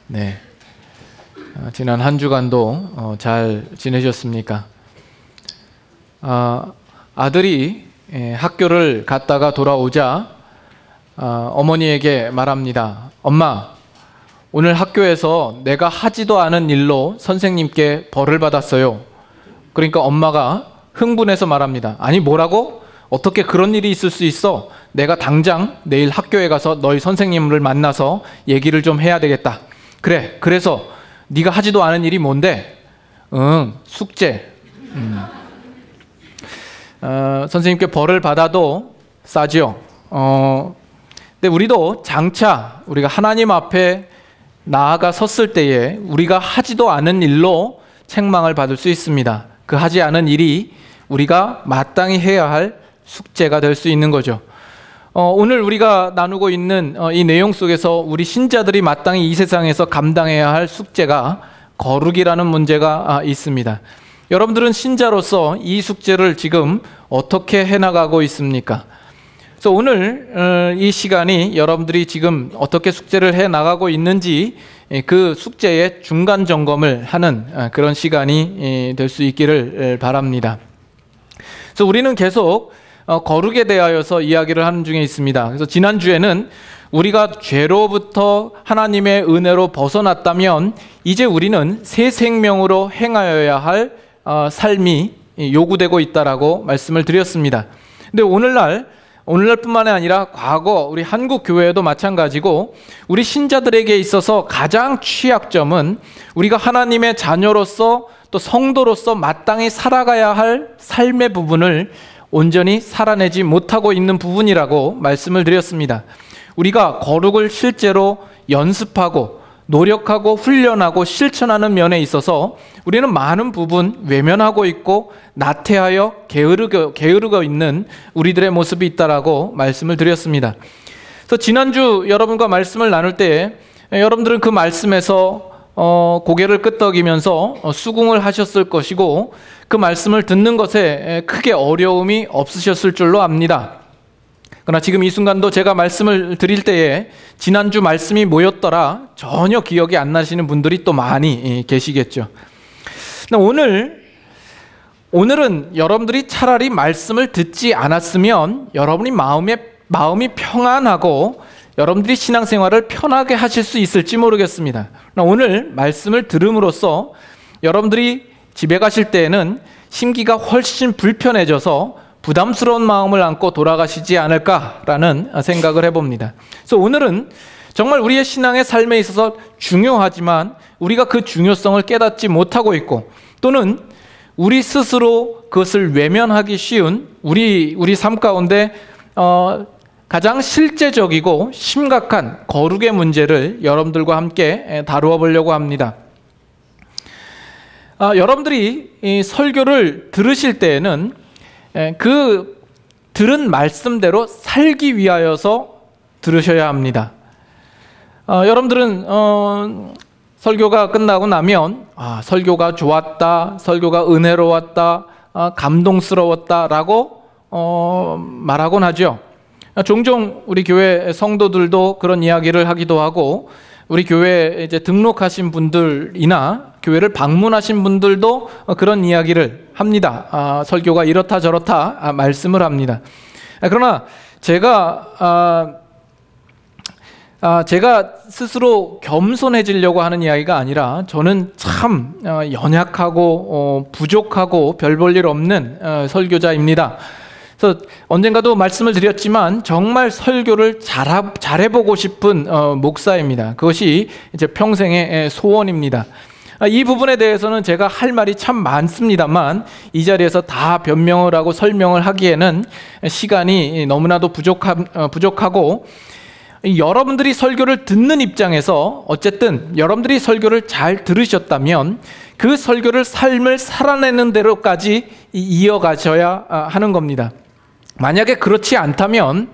네. 지난 한 주간도 잘 지내셨습니까? 아들이 학교를 갔다가 돌아오자 어머니에게 말합니다. 엄마, 오늘 학교에서 내가 하지도 않은 일로 선생님께 벌을 받았어요. 그러니까 엄마가 흥분해서 말합니다. 아니, 뭐라고? 어떻게 그런 일이 있을 수 있어? 내가 당장 내일 학교에 가서 너희 선생님을 만나서 얘기를 좀 해야 되겠다. 그래, 그래서 네가 하지도 않은 일이 뭔데? 숙제. 선생님께 벌을 받아도 싸죠. 근데 우리도 장차 우리가 하나님 앞에 나아가 섰을 때에 우리가 하지도 않은 일로 책망을 받을 수 있습니다. 그 하지 않은 일이 우리가 마땅히 해야 할 숙제가 될 수 있는 거죠. 오늘 우리가 나누고 있는 이 내용 속에서 우리 신자들이 마땅히 이 세상에서 감당해야 할 숙제가 거룩이라는 문제가 있습니다. 여러분들은 신자로서 이 숙제를 지금 어떻게 해나가고 있습니까? 그래서 오늘 이 시간이 여러분들이 지금 어떻게 숙제를 해나가고 있는지 그 숙제의 중간 점검을 하는 그런 시간이 될 수 있기를 바랍니다. 그래서 우리는 계속 거룩에 대하여서 이야기를 하는 중에 있습니다. 그래서 지난주에는 우리가 죄로부터 하나님의 은혜로 벗어났다면 이제 우리는 새 생명으로 행하여야 할 삶이 요구되고 있다라고 말씀을 드렸습니다. 근데 오늘날뿐만 아니라 과거 우리 한국 교회에도 마찬가지고 우리 신자들에게 있어서 가장 취약점은 우리가 하나님의 자녀로서 또 성도로서 마땅히 살아가야 할 삶의 부분을 온전히 살아내지 못하고 있는 부분이라고 말씀을 드렸습니다. 우리가 거룩을 실제로 연습하고 노력하고 훈련하고 실천하는 면에 있어서 우리는 많은 부분 외면하고 있고 나태하여 게으르고 있는 우리들의 모습이 있다라고 말씀을 드렸습니다. 그래서 지난주 여러분과 말씀을 나눌 때 여러분들은 그 말씀에서 고개를 끄덕이면서 수긍을 하셨을 것이고 그 말씀을 듣는 것에 크게 어려움이 없으셨을 줄로 압니다. 그러나 지금 이 순간도 제가 말씀을 드릴 때에 지난주 말씀이 뭐였더라 전혀 기억이 안 나시는 분들이 또 많이 계시겠죠. 오늘은 여러분들이 차라리 말씀을 듣지 않았으면 여러분이 마음이 평안하고 여러분들이 신앙생활을 편하게 하실 수 있을지 모르겠습니다. 오늘 말씀을 들음으로써 여러분들이 집에 가실 때에는 심기가 훨씬 불편해져서 부담스러운 마음을 안고 돌아가시지 않을까라는 생각을 해봅니다. 그래서 오늘은 정말 우리의 신앙의 삶에 있어서 중요하지만 우리가 그 중요성을 깨닫지 못하고 있고 또는 우리 스스로 그것을 외면하기 쉬운 우리 삶 가운데 가장 실제적이고 심각한 거룩의 문제를 여러분들과 함께 다루어 보려고 합니다. 여러분들이 이 설교를 들으실 때에는 그 들은 말씀대로 살기 위하여서 들으셔야 합니다. 여러분들은 설교가 끝나고 나면 설교가 좋았다, 설교가 은혜로웠다, 감동스러웠다라고 말하곤 하죠. 종종 우리 교회 성도들도 그런 이야기를 하기도 하고 우리 교회에 이제 등록하신 분들이나 교회를 방문하신 분들도 그런 이야기를 합니다. 설교가 이렇다 저렇다 말씀을 합니다. 그러나 제가 스스로 겸손해지려고 하는 이야기가 아니라 저는 참 연약하고 부족하고 별 볼 일 없는 설교자입니다. 그래서 언젠가도 말씀을 드렸지만 정말 설교를 잘해보고 싶은 목사입니다. 그것이 이제 평생의 소원입니다. 이 부분에 대해서는 제가 할 말이 참 많습니다만 이 자리에서 다 변명을 하고 설명을 하기에는 시간이 너무나도 부족하고 여러분들이 설교를 듣는 입장에서 어쨌든 여러분들이 설교를 잘 들으셨다면 그 설교를 삶을 살아내는 대로까지 이어가셔야 하는 겁니다. 만약에 그렇지 않다면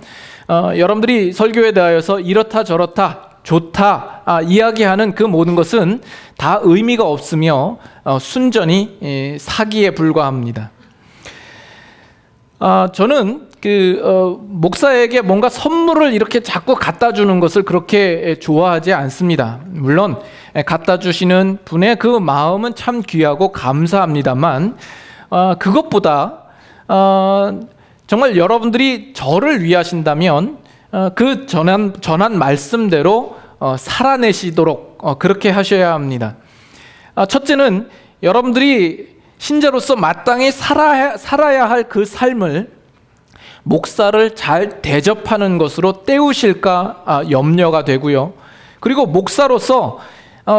여러분들이 설교에 대하여서 이렇다 저렇다 좋다 이야기하는 그 모든 것은 다 의미가 없으며 순전히 사기에 불과합니다. 저는 목사에게 뭔가 선물을 이렇게 자꾸 갖다 주는 것을 그렇게 좋아하지 않습니다. 물론 갖다 주시는 분의 그 마음은 참 귀하고 감사합니다만 그것보다 정말 여러분들이 저를 위하신다면 그 전한 말씀대로 살아내시도록 그렇게 하셔야 합니다. 첫째는 여러분들이 신자로서 마땅히 살아야 할 그 삶을 목사를 잘 대접하는 것으로 때우실까 염려가 되고요. 그리고 목사로서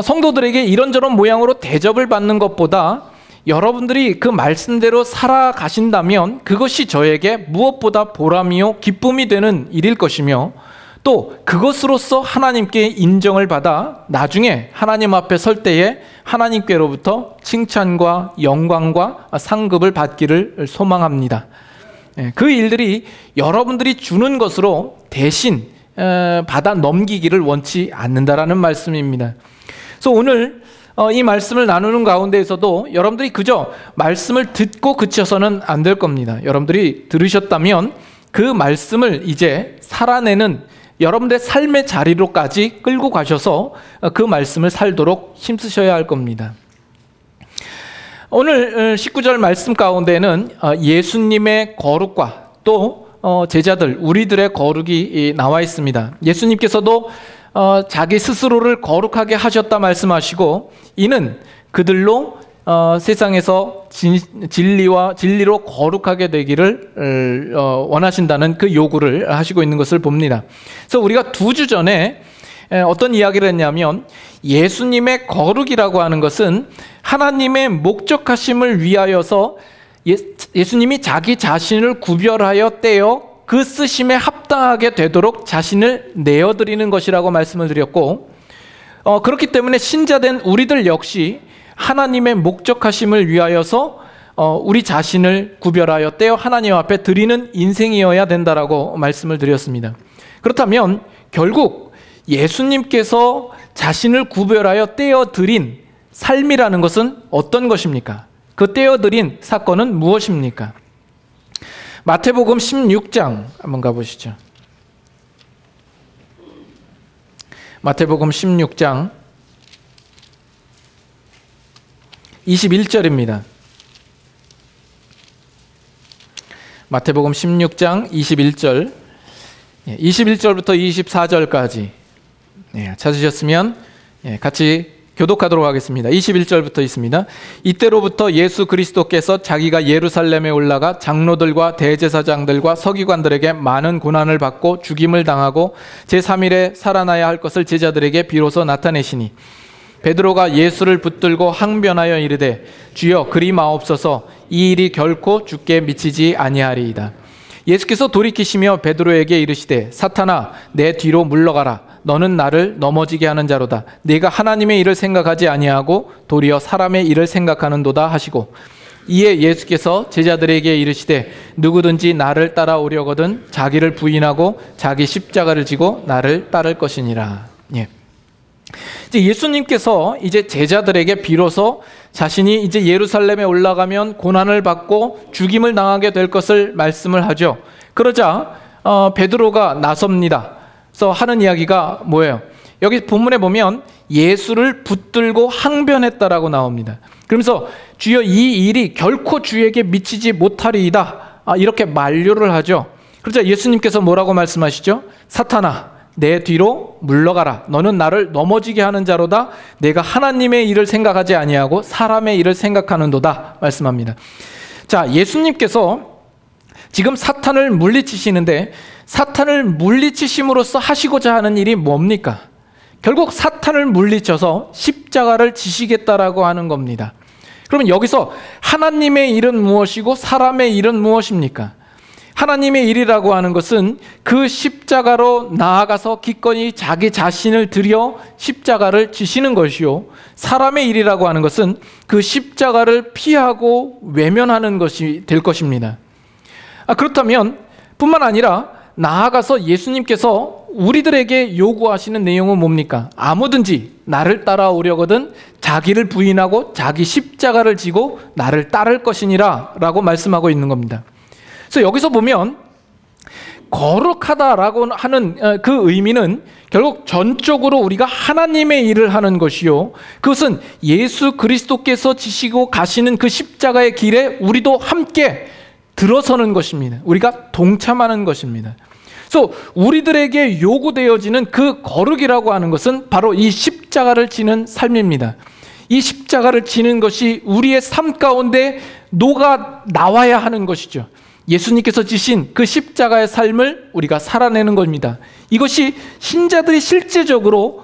성도들에게 이런저런 모양으로 대접을 받는 것보다 여러분들이 그 말씀대로 살아가신다면 그것이 저에게 무엇보다 보람이요 기쁨이 되는 일일 것이며, 또 그것으로서 하나님께 인정을 받아 나중에 하나님 앞에 설 때에 하나님께로부터 칭찬과 영광과 상급을 받기를 소망합니다. 그 일들이 여러분들이 주는 것으로 대신 받아 넘기기를 원치 않는다라는 말씀입니다. 그래서 오늘 이 말씀을 나누는 가운데에서도 여러분들이 그저 말씀을 듣고 그쳐서는 안 될 겁니다. 여러분들이 들으셨다면 그 말씀을 이제 살아내는 여러분들의 삶의 자리로까지 끌고 가셔서 그 말씀을 살도록 힘쓰셔야 할 겁니다. 오늘 19절 말씀 가운데는 예수님의 거룩과 또 제자들, 우리들의 거룩이 나와 있습니다. 예수님께서도 자기 스스로를 거룩하게 하셨다 말씀하시고, 이는 그들로 세상에서 진리로 거룩하게 되기를 원하신다는 그 요구를 하시고 있는 것을 봅니다. 그래서 우리가 2주 전에 어떤 이야기를 했냐면, 예수님의 거룩이라고 하는 것은 하나님의 목적하심을 위하여서 예수님이 자기 자신을 구별하여 떼어 그 쓰심에 합당하게 되도록 자신을 내어드리는 것이라고 말씀을 드렸고, 그렇기 때문에 신자된 우리들 역시 하나님의 목적하심을 위하여서 우리 자신을 구별하여 떼어 하나님 앞에 드리는 인생이어야 된다라고 말씀을 드렸습니다. 그렇다면 결국 예수님께서 자신을 구별하여 떼어 드린 삶이라는 것은 어떤 것입니까? 그 떼어 드린 사건은 무엇입니까? 마태복음 16장 한번 가보시죠. 마태복음 16장 21절입니다. 마태복음 16장 21절, 21절부터 24절까지 찾으셨으면 같이 교독하도록 하겠습니다. 21절부터 있습니다. 이때로부터 예수 그리스도께서 자기가 예루살렘에 올라가 장로들과 대제사장들과 서기관들에게 많은 고난을 받고 죽임을 당하고 제3일에 살아나야 할 것을 제자들에게 비로소 나타내시니, 베드로가 예수를 붙들고 항변하여 이르되 주여 그리 마옵소서, 이 일이 결코 주께 미치지 아니하리이다. 예수께서 돌이키시며 베드로에게 이르시되 사탄아 내 뒤로 물러가라. 너는 나를 넘어지게 하는 자로다. 네가 하나님의 일을 생각하지 아니하고 도리어 사람의 일을 생각하는도다 하시고, 이에 예수께서 제자들에게 이르시되 누구든지 나를 따라오려거든 자기를 부인하고 자기 십자가를 지고 나를 따를 것이니라. 이제 예수님께서 이제 제자들에게 비로소 자신이 이제 예루살렘에 올라가면 고난을 받고 죽임을 당하게 될 것을 말씀을 하죠. 그러자 베드로가 나섭니다. 그래서 하는 이야기가 뭐예요? 여기 본문에 보면 예수를 붙들고 항변했다라고 나옵니다. 그러면서 주여 이 일이 결코 주에게 미치지 못하리이다, 이렇게 만류를 하죠. 그러자 예수님께서 뭐라고 말씀하시죠? 사탄아 내 뒤로 물러가라. 너는 나를 넘어지게 하는 자로다. 내가 하나님의 일을 생각하지 아니하고 사람의 일을 생각하는도다 말씀합니다. 자, 예수님께서 지금 사탄을 물리치시는데, 사탄을 물리치심으로써 하시고자 하는 일이 뭡니까? 결국 사탄을 물리쳐서 십자가를 지시겠다라고 하는 겁니다. 그러면 여기서 하나님의 일은 무엇이고 사람의 일은 무엇입니까? 하나님의 일이라고 하는 것은 그 십자가로 나아가서 기꺼이 자기 자신을 들여 십자가를 지시는 것이요, 사람의 일이라고 하는 것은 그 십자가를 피하고 외면하는 것이 될 것입니다. 그렇다면 뿐만 아니라 나아가서 예수님께서 우리들에게 요구하시는 내용은 뭡니까? 아무든지 나를 따라오려거든 자기를 부인하고 자기 십자가를 지고 나를 따를 것이니라 라고 말씀하고 있는 겁니다. 그래서 여기서 보면 거룩하다라고 하는 그 의미는 결국 전적으로 우리가 하나님의 일을 하는 것이요, 그것은 예수 그리스도께서 지시고 가시는 그 십자가의 길에 우리도 함께 들어서는 것입니다. 우리가 동참하는 것입니다. 그래서 우리들에게 요구되어지는 그 거룩이라고 하는 것은 바로 이 십자가를 지는 삶입니다. 이 십자가를 지는 것이 우리의 삶 가운데 녹아 나와야 하는 것이죠. 예수님께서 지신 그 십자가의 삶을 우리가 살아내는 겁니다. 이것이 신자들이 실제적으로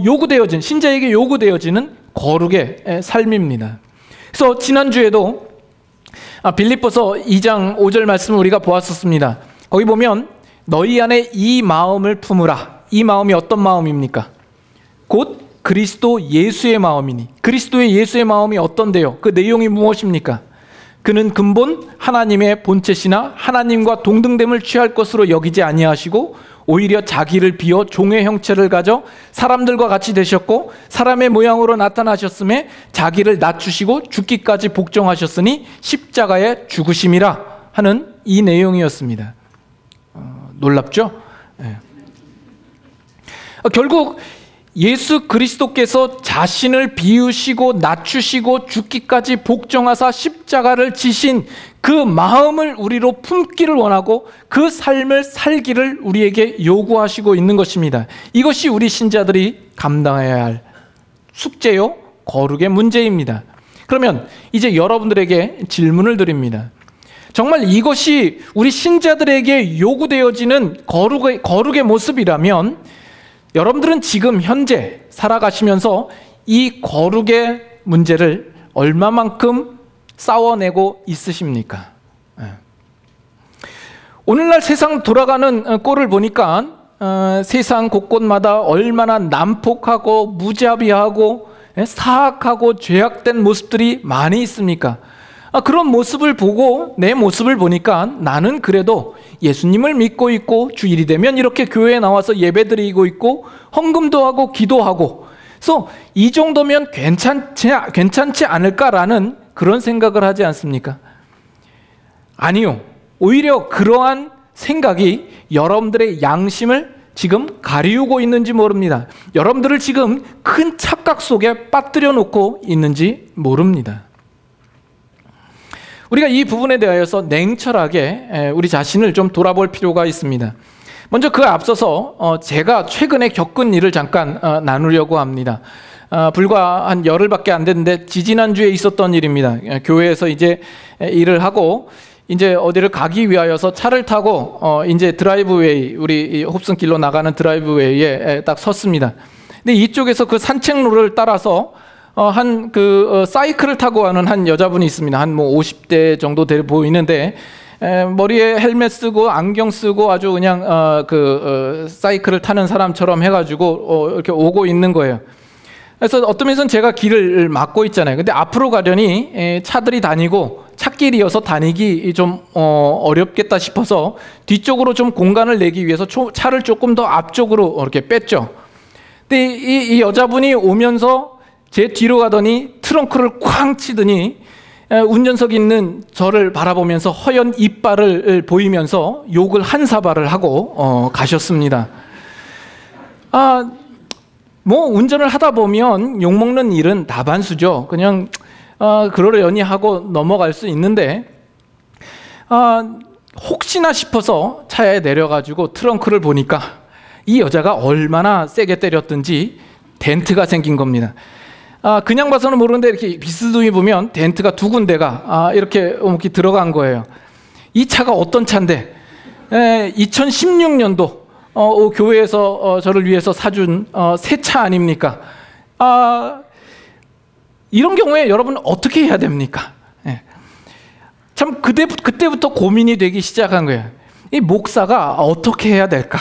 요구되어진, 신자에게 요구되어지는 거룩의 삶입니다. 그래서 지난주에도 빌립보서 2장 5절 말씀을 우리가 보았었습니다. 거기 보면 너희 안에 이 마음을 품으라. 이 마음이 어떤 마음입니까? 곧 그리스도 예수의 마음이니. 그리스도의 예수의 마음이 어떤데요? 그 내용이 무엇입니까? 그는 근본 하나님의 본체시나 하나님과 동등됨을 취할 것으로 여기지 아니하시고 오히려 자기를 비워 종의 형체를 가져 사람들과 같이 되셨고 사람의 모양으로 나타나셨음에 자기를 낮추시고 죽기까지 복종하셨으니 십자가에 죽으심이라 하는 이 내용이었습니다. 놀랍죠? 네. 결국 예수 그리스도께서 자신을 비우시고 낮추시고 죽기까지 복종하사 십자가를 지신 그 마음을 우리로 품기를 원하고 그 삶을 살기를 우리에게 요구하시고 있는 것입니다. 이것이 우리 신자들이 감당해야 할 숙제요, 거룩의 문제입니다. 그러면 이제 여러분들에게 질문을 드립니다. 정말 이것이 우리 신자들에게 요구되어지는 거룩의 모습이라면 여러분들은 지금 현재 살아가시면서 이 거룩의 문제를 얼마만큼 싸워내고 있으십니까? 오늘날 세상 돌아가는 꼴을 보니까 세상 곳곳마다 얼마나 난폭하고 무자비하고 사악하고 죄악된 모습들이 많이 있습니까? 그런 모습을 보고 내 모습을 보니까 나는 그래도 예수님을 믿고 있고 주일이 되면 이렇게 교회에 나와서 예배드리고 있고 헌금도 하고 기도하고, 그래서 이 정도면 괜찮지 않을까라는 그런 생각을 하지 않습니까? 아니요. 오히려 그러한 생각이 여러분들의 양심을 지금 가리우고 있는지 모릅니다. 여러분들을 지금 큰 착각 속에 빠뜨려 놓고 있는지 모릅니다. 우리가 이 부분에 대하여서 냉철하게 우리 자신을 좀 돌아볼 필요가 있습니다. 먼저 그 앞서서 제가 최근에 겪은 일을 잠깐 나누려고 합니다. 불과 한 열흘밖에 안 됐는데 지지난주에 있었던 일입니다. 교회에서 이제 일을 하고 이제 어디를 가기 위하여서 차를 타고 이제 드라이브웨이, 우리 홉슨길로 나가는 드라이브웨이에 딱 섰습니다. 근데 이쪽에서 그 산책로를 따라서 한 사이클을 타고 가는 한 여자분이 있습니다. 한 50대 정도 돼 보이는데 머리에 헬멧 쓰고 안경 쓰고 아주 그냥 사이클을 타는 사람처럼 해가지고 이렇게 오고 있는 거예요. 그래서 어떤 면에서는 제가 길을 막고 있잖아요. 근데 앞으로 가려니 차들이 다니고 찻길이어서 다니기 좀 어렵겠다 싶어서 뒤쪽으로 좀 공간을 내기 위해서 차를 조금 더 앞쪽으로 이렇게 뺐죠. 근데 이 여자분이 오면서 제 뒤로 가더니 트렁크를 쾅 치더니 운전석에 있는 저를 바라보면서 허연 이빨을 보이면서 욕을 한 사발을 하고 가셨습니다. 뭐 운전을 하다 보면 욕먹는 일은 다반수죠. 그냥 그러려니 하고 넘어갈 수 있는데 혹시나 싶어서 차에 내려가지고 트렁크를 보니까 이 여자가 얼마나 세게 때렸든지 덴트가 생긴 겁니다. 그냥 봐서는 모르는데 이렇게 비스듬히 보면 덴트가 두 군데가 이렇게 들어간 거예요. 이 차가 어떤 차인데 2016년도 교회에서 저를 위해서 사준 새 차 아닙니까? 이런 경우에 여러분 어떻게 해야 됩니까? 참 그때부터 고민이 되기 시작한 거예요. 이 목사가 어떻게 해야 될까?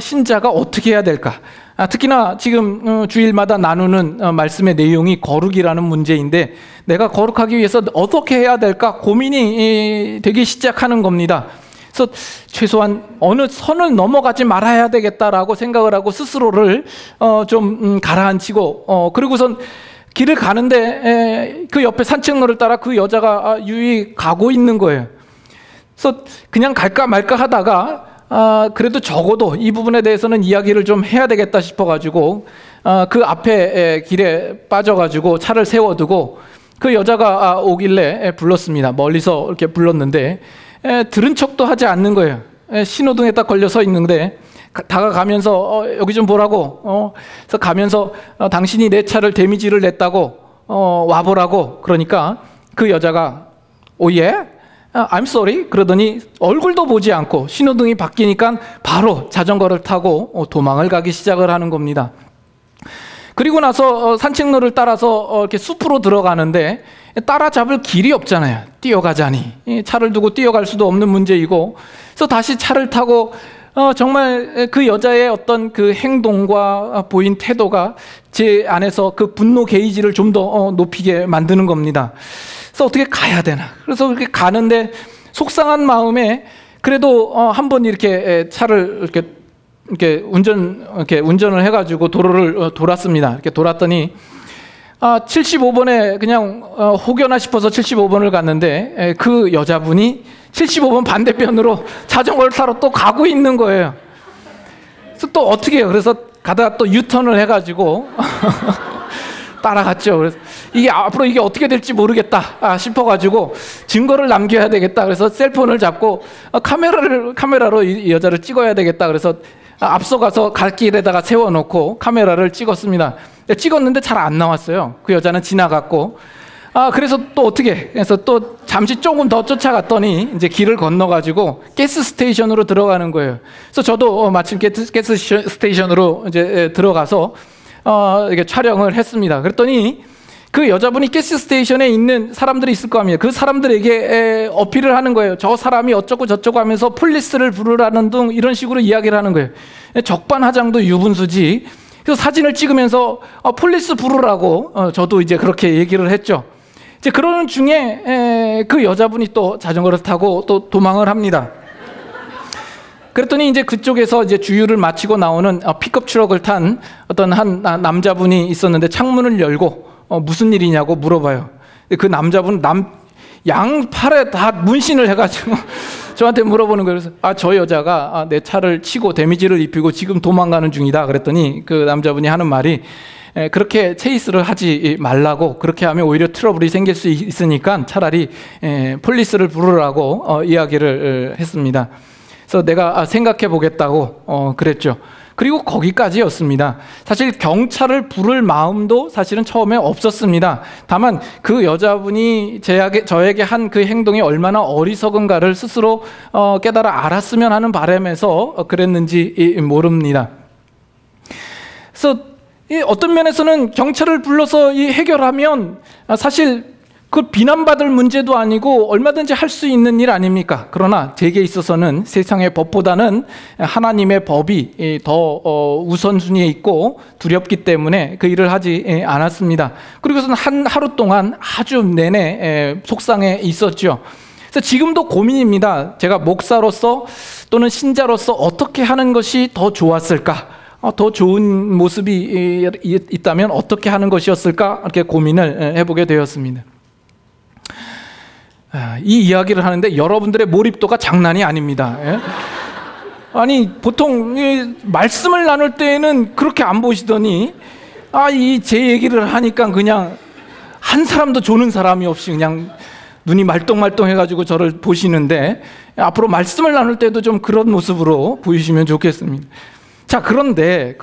신자가 어떻게 해야 될까? 특히나 지금 주일마다 나누는 말씀의 내용이 거룩이라는 문제인데 내가 거룩하기 위해서 어떻게 해야 될까 고민이 되기 시작하는 겁니다. 그래서 최소한 어느 선을 넘어가지 말아야 되겠다라고 생각을 하고 스스로를 좀 가라앉히고 그리고선 길을 가는데 그 옆에 산책로를 따라 그 여자가 유유히 가고 있는 거예요. 그래서 그냥 갈까 말까 하다가 그래도 적어도 이 부분에 대해서는 이야기를 좀 해야 되겠다 싶어가지고 그 앞에 길에 빠져가지고 차를 세워두고 그 여자가 오길래 불렀습니다. 멀리서 이렇게 불렀는데 들은 척도 하지 않는 거예요. 신호등에 딱 걸려 서 있는데 다가가면서 여기 좀 보라고 그래서 가면서 당신이 내 차를 데미지를 냈다고 와보라고. 그러니까 그 여자가 예? I'm sorry 그러더니 얼굴도 보지 않고 신호등이 바뀌니까 바로 자전거를 타고 도망을 가기 시작을 하는 겁니다. 그리고 나서 산책로를 따라서 이렇게 숲으로 들어가는데 따라잡을 길이 없잖아요. 뛰어가자니 차를 두고 뛰어갈 수도 없는 문제이고, 그래서 다시 차를 타고 정말 그 여자의 어떤 그 행동과 보인 태도가 제 안에서 그 분노 게이지를 좀 더 높이게 만드는 겁니다. 그래서 어떻게 가야 되나. 그래서 이렇게 가는데 속상한 마음에 그래도 한번 이렇게 차를 이렇게 운전을 해가지고 도로를 돌았습니다. 이렇게 돌았더니 75번에 그냥 혹여나 싶어서 75번을 갔는데 그 여자분이 75번 반대편으로 자전거를 타러 또 가고 있는 거예요. 그래서 또 어떻게 해요? 그래서 가다가 또 유턴을 해가지고 따라갔죠. 그래서 이게 앞으로 이게 어떻게 될지 모르겠다 싶어가지고 증거를 남겨야 되겠다. 그래서 셀폰을 잡고 카메라로 이 여자를 찍어야 되겠다. 그래서 앞서가서 갈 길에다가 세워놓고 카메라를 찍었습니다. 찍었는데 잘 안 나왔어요. 그 여자는 지나갔고, 그래서 또 어떻게 해서 또 잠시 조금 더 쫓아갔더니 이제 길을 건너가지고 가스 스테이션으로 들어가는 거예요. 그래서 저도 마침 가스 스테이션으로 이제 들어가서 이게 촬영을 했습니다. 그랬더니 그 여자분이 가스 스테이션에 있는 사람들이 있을 거 아니에요. 그 사람들에게 어필을 하는 거예요. 저 사람이 어쩌고 저쩌고 하면서 폴리스를 부르라는 등 이런 식으로 이야기를 하는 거예요. 적반하장도 유분수지. 그래서 사진을 찍으면서 폴리스 부르라고 저도 이제 그렇게 얘기를 했죠. 이제 그러는 중에 그 여자분이 또 자전거를 타고 또 도망을 합니다. 그랬더니 이제 그쪽에서 이제 주유를 마치고 나오는 픽업 트럭을 탄 어떤 한 남자분이 있었는데 창문을 열고 무슨 일이냐고 물어봐요. 그 남자분 양팔에 다 문신을 해가지고 저한테 물어보는 거예요. 그래서 저 여자가 내 차를 치고 데미지를 입히고 지금 도망가는 중이다. 그랬더니 그 남자분이 하는 말이 그렇게 체이스를 하지 말라고, 그렇게 하면 오히려 트러블이 생길 수 있으니까 차라리 폴리스를 부르라고 이야기를 했습니다. 그래서 내가 생각해 보겠다고 그랬죠. 그리고 거기까지였습니다. 사실 경찰을 부를 마음도 사실은 처음에 없었습니다. 다만 그 여자분이 저에게 한 그 행동이 얼마나 어리석은가를 스스로 깨달아 알았으면 하는 바람에서 그랬는지 모릅니다. 그래서 어떤 면에서는 경찰을 불러서 해결하면 사실 그 비난받을 문제도 아니고 얼마든지 할 수 있는 일 아닙니까? 그러나 제게 있어서는 세상의 법보다는 하나님의 법이 더 우선순위에 있고 두렵기 때문에 그 일을 하지 않았습니다. 그리고서는 하루 동안 아주 내내 속상해 있었죠. 그래서 지금도 고민입니다. 제가 목사로서 또는 신자로서 어떻게 하는 것이 더 좋았을까? 더 좋은 모습이 있다면 어떻게 하는 것이었을까? 이렇게 고민을 해보게 되었습니다. 이 이야기를 하는데 여러분들의 몰입도가 장난이 아닙니다. 아니 보통 말씀을 나눌 때에는 그렇게 안 보시더니 제 얘기를 하니까 그냥 한 사람도 조는 사람이 없이 그냥 눈이 말똥말똥 해가지고 저를 보시는데, 앞으로 말씀을 나눌 때도 좀 그런 모습으로 보이시면 좋겠습니다. 자, 그런데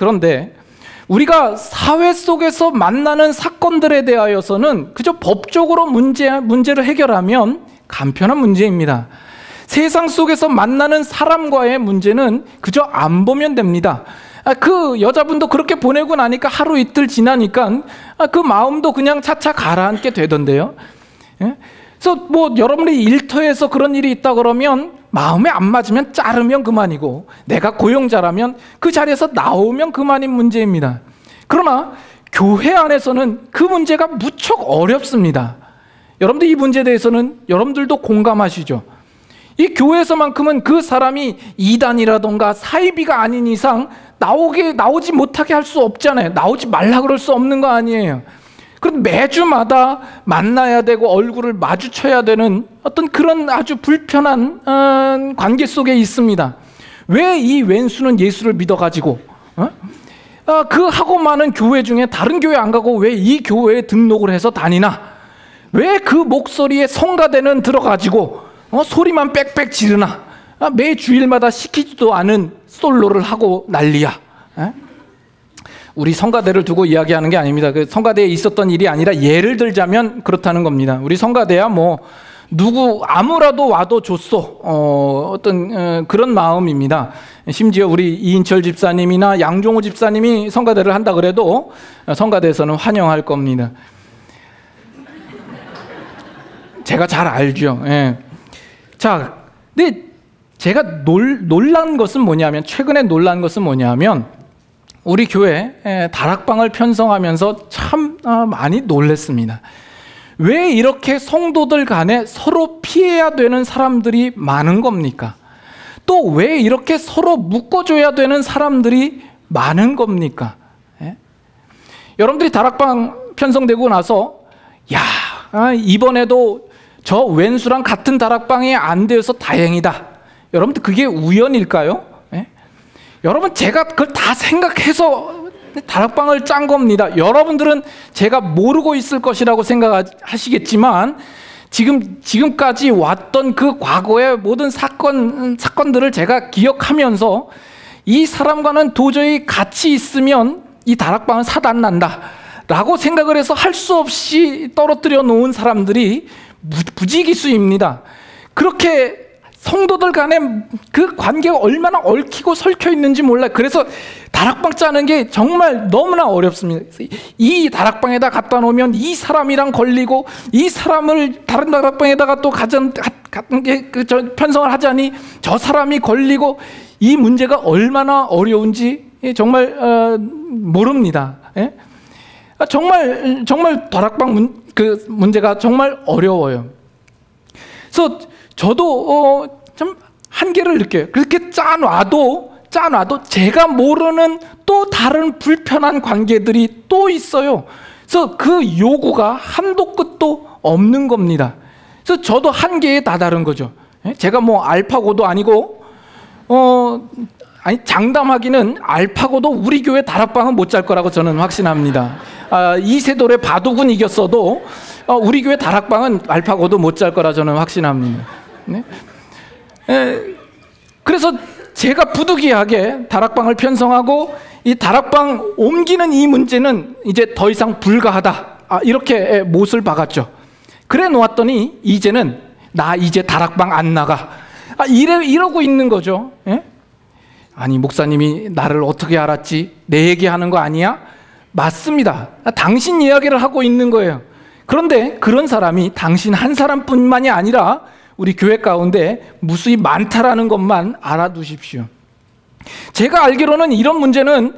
우리가 사회 속에서 만나는 사건들에 대하여서는 그저 법적으로 문제를 해결하면 간편한 문제입니다. 세상 속에서 만나는 사람과의 문제는 그저 안 보면 됩니다. 그 여자분도 그렇게 보내고 나니까 하루 이틀 지나니까 그 마음도 그냥 차차 가라앉게 되던데요. 그래서 여러분의 일터에서 그런 일이 있다 그러면 마음에 안 맞으면 자르면 그만이고, 내가 고용자라면 그 자리에서 나오면 그만인 문제입니다. 그러나 교회 안에서는 그 문제가 무척 어렵습니다. 여러분들 이 문제에 대해서는 여러분들도 공감하시죠? 이 교회에서만큼은 그 사람이 이단이라던가 사이비가 아닌 이상 나오지 못하게 할 수 없잖아요. 나오지 말라 그럴 수 없는 거 아니에요. 그런데 매주마다 만나야 되고 얼굴을 마주쳐야 되는 어떤 그런 아주 불편한 관계 속에 있습니다. 왜 이 왼수는 예수를 믿어가지고 그 하고 많은 교회 중에 다른 교회 안 가고 왜 이 교회에 등록을 해서 다니나? 왜 그 목소리에 성가대는 들어가지고 소리만 빽빽 지르나? 매 주일마다 시키지도 않은 솔로를 하고 난리야. 우리 성가대를 두고 이야기하는 게 아닙니다. 그 성가대에 있었던 일이 아니라 예를 들자면 그렇다는 겁니다. 우리 성가대야 뭐 누구 아무라도 와도 좋소 어떤 그런 마음입니다. 심지어 우리 이인철 집사님이나 양종호 집사님이 성가대를 한다 그래도 성가대에서는 환영할 겁니다. 제가 잘 알죠. 예. 자, 근데 제가 놀란 것은 뭐냐면, 최근에 놀란 것은 뭐냐면, 우리 교회 다락방을 편성하면서 참 많이 놀랐습니다. 왜 이렇게 성도들 간에 서로 피해야 되는 사람들이 많은 겁니까? 또 왜 이렇게 서로 묶어줘야 되는 사람들이 많은 겁니까? 여러분들이 다락방 편성되고 나서 이번에도 저 왼수랑 같은 다락방에 안 되어서 다행이다. 여러분들 그게 우연일까요? 여러분, 제가 그걸 다 생각해서 다락방을 짠 겁니다. 여러분들은 제가 모르고 있을 것이라고 생각하시겠지만 지금까지 왔던 그 과거의 모든 사건들을 제가 기억하면서 이 사람과는 도저히 같이 있으면 이 다락방은 사단난다 라고 생각을 해서 할 수 없이 떨어뜨려 놓은 사람들이 부지기수입니다. 그렇게 성도들 간에 그 관계가 얼마나 얽히고 설켜 있는지 몰라요. 그래서 다락방 짜는 게 정말 너무나 어렵습니다. 이 다락방에다 갖다 놓으면 이 사람이랑 걸리고, 이 사람을 다른 다락방에다가 또 편성을 하자니 저 사람이 걸리고, 이 문제가 얼마나 어려운지 정말 모릅니다. 정말 다락방 문제가 정말 어려워요. 그래서 저도 좀 한계를 느껴요. 그렇게 짜놔도 제가 모르는 또 다른 불편한 관계들이 또 있어요. 그래서 그 요구가 한도 끝도 없는 겁니다. 그래서 저도 한계에 다다른 거죠. 제가 뭐 알파고도 아니고 장담하기는 알파고도 우리 교회 다락방은 못 짤 거라고 저는 확신합니다. 이세돌의 바둑은 이겼어도 우리 교회 다락방은 알파고도 못 짤 거라 저는 확신합니다. 그래서 제가 부득이하게 다락방을 편성하고 이 다락방 옮기는 이 문제는 이제 더 이상 불가하다, 이렇게 못을 박았죠. 그래 놓았더니 이제는 나 이제 다락방 안 나가, 이러고 있는 거죠. 아니, 목사님이 나를 어떻게 알았지? 내 얘기하는 거 아니야? 맞습니다. 당신 이야기를 하고 있는 거예요. 그런데 그런 사람이 당신 한 사람뿐만이 아니라 우리 교회 가운데 무수히 많다라는 것만 알아두십시오. 제가 알기로는 이런 문제는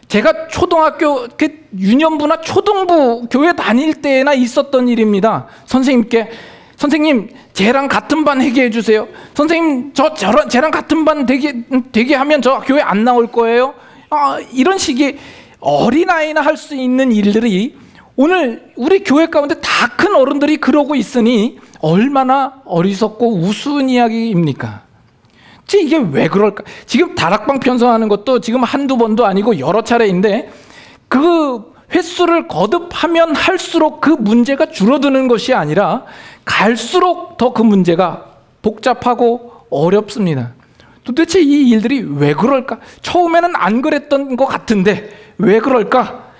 제가 초등학교 유년부나 초등부 교회 다닐 때나 있었던 일입니다. 선생님 쟤랑 같은 반 회개해 주세요. 선생님 쟤랑 같은 반 되게 하면 저 교회 안 나올 거예요. 이런 식의 어린아이나 할 수 있는 일들이 오늘 우리 교회 가운데 다 큰 어른들이 그러고 있으니 얼마나 어리석고 우스운 이야기입니까? 이게 왜 그럴까? 지금 다락방 편성하는 것도 지금 한두 번도 아니고 여러 차례인데, 그 횟수를 거듭하면 할수록 그 문제가 줄어드는 것이 아니라 갈수록 더 그 문제가 복잡하고 어렵습니다. 도대체 이 일들이 왜 그럴까? 처음에는 안 그랬던 것 같은데 왜 그럴까?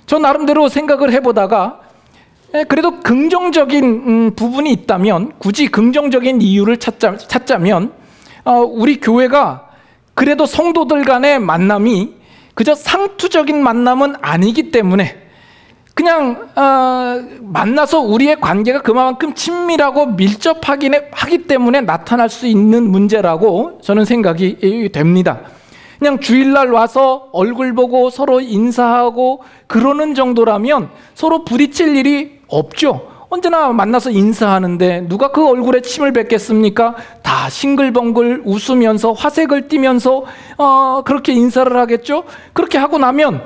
저 나름대로 생각을 해보다가 그래도 긍정적인 부분이 있다면, 굳이 긍정적인 이유를 찾자면 우리 교회가 그래도 성도들 간의 만남이 그저 상투적인 만남은 아니기 때문에, 그냥 만나서 우리의 관계가 그만큼 친밀하고 밀접하기 때문에 나타날 수 있는 문제라고 저는 생각이 됩니다. 그냥 주일날 와서 얼굴 보고 서로 인사하고 그러는 정도라면 서로 부딪힐 일이 없죠. 언제나 만나서 인사하는데 누가 그 얼굴에 침을 뱉겠습니까? 다 싱글벙글 웃으면서 화색을 띠면서 그렇게 인사를 하겠죠. 그렇게 하고 나면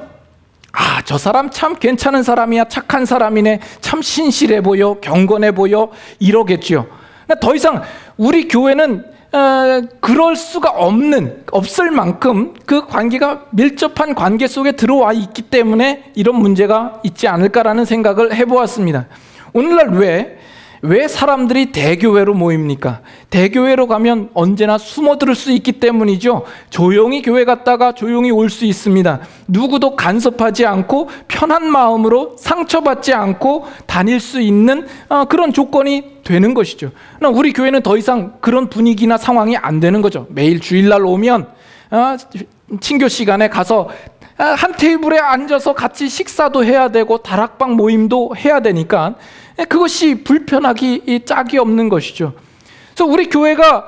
저 사람 참 괜찮은 사람이야, 착한 사람이네, 참 신실해 보여, 경건해 보여, 이러겠죠. 더 이상 우리 교회는 그럴 수가 없을 만큼 그 관계가 밀접한 관계 속에 들어와 있기 때문에 이런 문제가 있지 않을까라는 생각을 해보았습니다. 오늘날 왜 사람들이 대교회로 모입니까? 대교회로 가면 언제나 숨어들을 수 있기 때문이죠. 조용히 교회 갔다가 조용히 올 수 있습니다. 누구도 간섭하지 않고 편한 마음으로 상처받지 않고 다닐 수 있는 그런 조건이 되는 것이죠. 우리 교회는 더 이상 그런 분위기나 상황이 안 되는 거죠. 매일 주일날 오면 친교 시간에 가서 한 테이블에 앉아서 같이 식사도 해야 되고 다락방 모임도 해야 되니까 그것이 불편하기 짝이 없는 것이죠. 그래서 우리 교회가